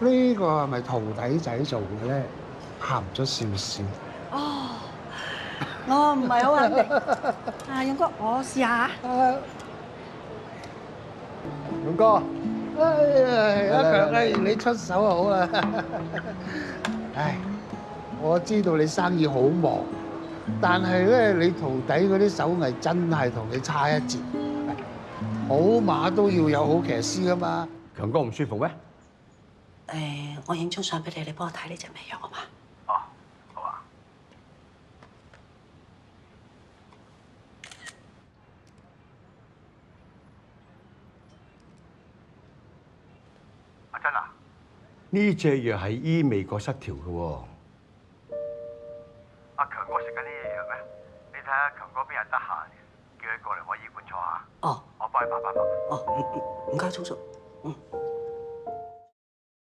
呢個係咪徒弟仔做嘅咧？鹹咗少少。哦，我唔係好肯定。勇哥，我試下。勇哥，阿強，你出手就好啦。唉，我知道你生意好忙，但係咧，你徒弟嗰啲手藝真係同你差一截。好馬都要有好騎師噶嘛。強哥唔舒服咩？我影張相俾你，你幫我睇呢隻味藥好嘛？哦，好啊。阿珍啊，呢隻藥係醫味覺失調嘅喎。阿強哥食緊呢隻藥咩？你睇下強哥邊日得閒，叫佢過嚟我醫館坐下。哦，我幫你把把脈。哦，唔該，叔叔。